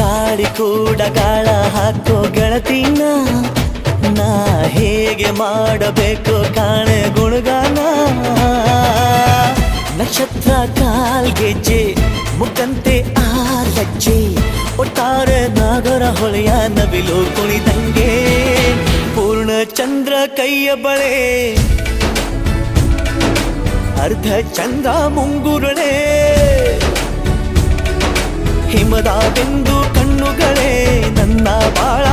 ಗಾಳಿ ಕೂಡ ಗಾಳ ಹಾಕೋ ಗೆಳತಿನ ನಾ ಹೇಗೆ ಮಾಡಬೇಕು ಕಾಣೆ ಗುಣಗಾನ ನಕ್ಷತ್ರ ಕಾಲ್ಗೆಜ್ಜೆ ಮುಖಂತೆ ಆಲಜ್ಜೆ ಒಟ್ಟಾರೆ ನಾಗರ ಹೊಳೆಯ ನವಿಲು ಕುಣಿದಂಗೆ ಪೂರ್ಣ ಚಂದ್ರ ಕೈಯ ಬಳೆ ಅರ್ಧ ಚಂದ್ರ ಮುಂಗುರುಳೆ ಹಿಮದ ಬಿಂದು ಕಣ್ಣುಗಳೇ ನನ್ನ ಬಾಳ